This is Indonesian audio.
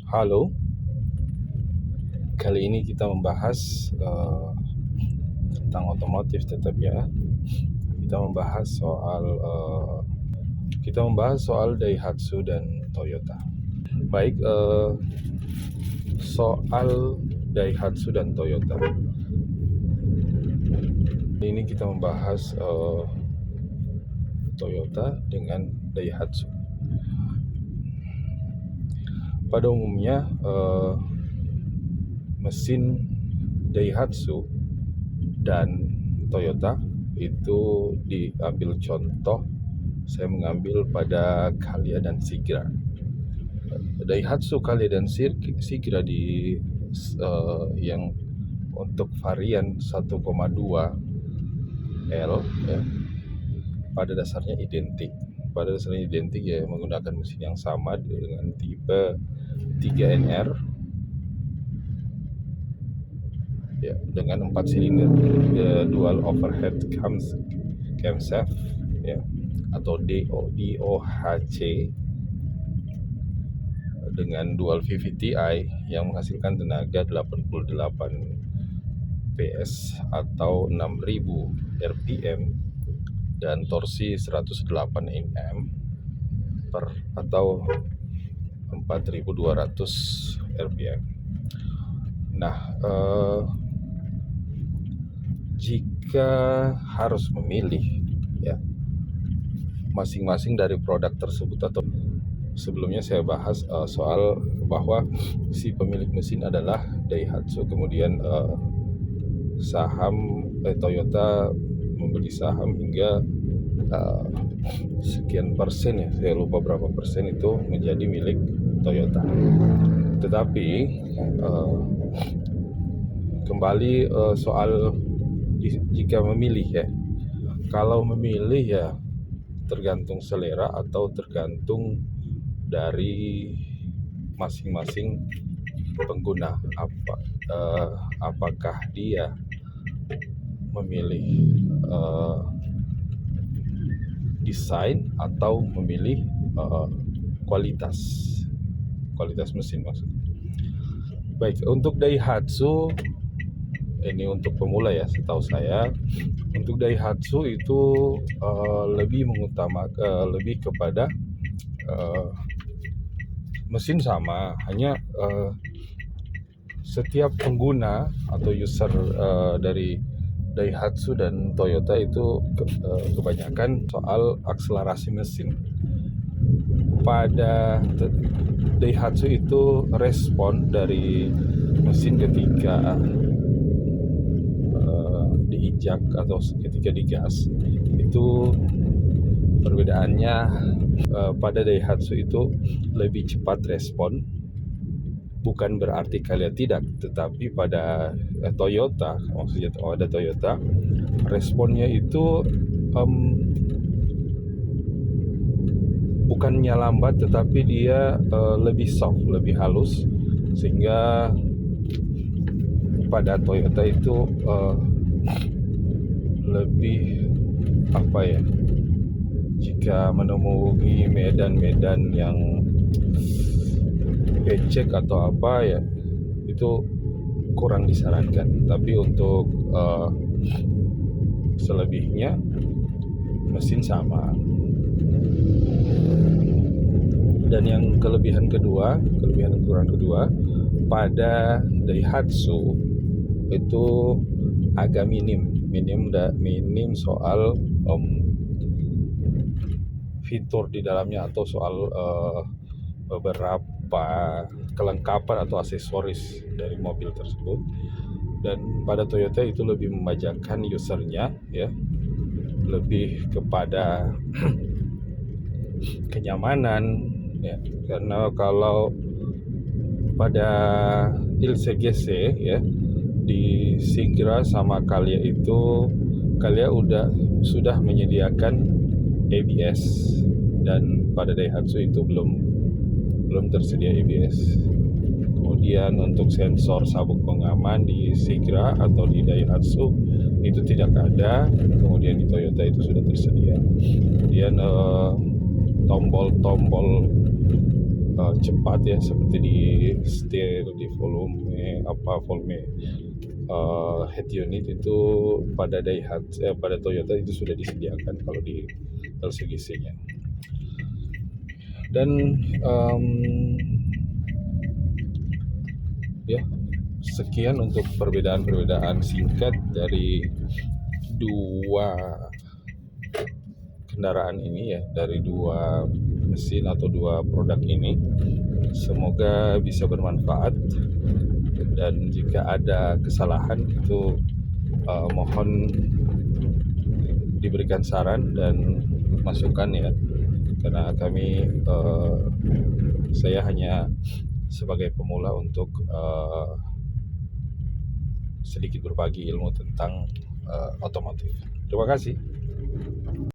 Halo, kali ini kita membahas tentang otomotif tetap ya. Kita membahas soal Daihatsu dan Toyota. Baik, soal Daihatsu dan Toyota. Ini kita membahas Toyota dengan Daihatsu. Pada umumnya mesin Daihatsu dan Toyota itu diambil contoh. Saya mengambil pada Calya dan Sigra. Daihatsu Calya dan Sigra yang untuk varian 1,2 L ya, pada dasarnya identik. Ya, menggunakan mesin yang sama dengan tipe 3NR ya, dengan 4 silinder dual overhead camshaft ya, atau DOHC dengan dual VVT-i yang menghasilkan tenaga 88 PS atau 6000 RPM dan torsi 108 Nm atau 4200 RPM. Nah, jika harus memilih ya, masing-masing dari produk tersebut, atau sebelumnya saya bahas soal bahwa si pemilik mesin adalah Daihatsu, kemudian Toyota membeli saham hingga sekian persen ya, saya lupa berapa persen itu menjadi milik Toyota. Tetapi kembali soal jika memilih ya, kalau memilih ya tergantung selera atau tergantung dari masing-masing pengguna. Apakah dia memilih desain atau memilih kualitas mesin maksudnya. Baik, untuk Daihatsu ini untuk pemula ya, setahu saya untuk Daihatsu itu lebih kepada mesin sama, hanya setiap pengguna atau user dari Daihatsu dan Toyota itu kebanyakan soal akselerasi mesin. Pada Daihatsu itu respon dari mesin ketika diinjak atau ketika digas itu perbedaannya. Pada Daihatsu itu lebih cepat respon, bukan berarti kalian tidak, tetapi pada Toyota, maksudnya ada Toyota, responnya itu bukannya lambat, tetapi dia lebih soft, lebih halus, sehingga pada Toyota itu lebih jika menemui medan-medan yang becek atau itu kurang disarankan. Tapi untuk selebihnya mesin sama. Dan yang kelebihan kekurangan kedua pada Daihatsu itu agak minim soal fitur di dalamnya, atau soal beberapa kelengkapan atau aksesoris dari mobil tersebut. Dan pada Toyota itu lebih memajakan usernya ya, lebih kepada kenyamanan ya, karena kalau pada ILCGC ya, di Sigra sama Calya itu, Calya sudah menyediakan ABS, dan pada Daihatsu itu belum tersedia ABS. Kemudian untuk sensor sabuk pengaman di Sigra atau di Daihatsu itu tidak ada, kemudian di Toyota itu sudah tersedia. Kemudian tombol cepat ya, seperti di setir, di volume head unit itu pada pada Toyota itu sudah disediakan kalau di LCGC-nya. Dan ya, sekian untuk perbedaan singkat dari dua kendaraan ini ya, dari dua mesin atau dua produk ini. Semoga bisa bermanfaat, dan jika ada kesalahan itu mohon diberikan saran dan masukan ya, karena saya hanya sebagai pemula untuk sedikit berbagi ilmu tentang otomotif. Terima kasih.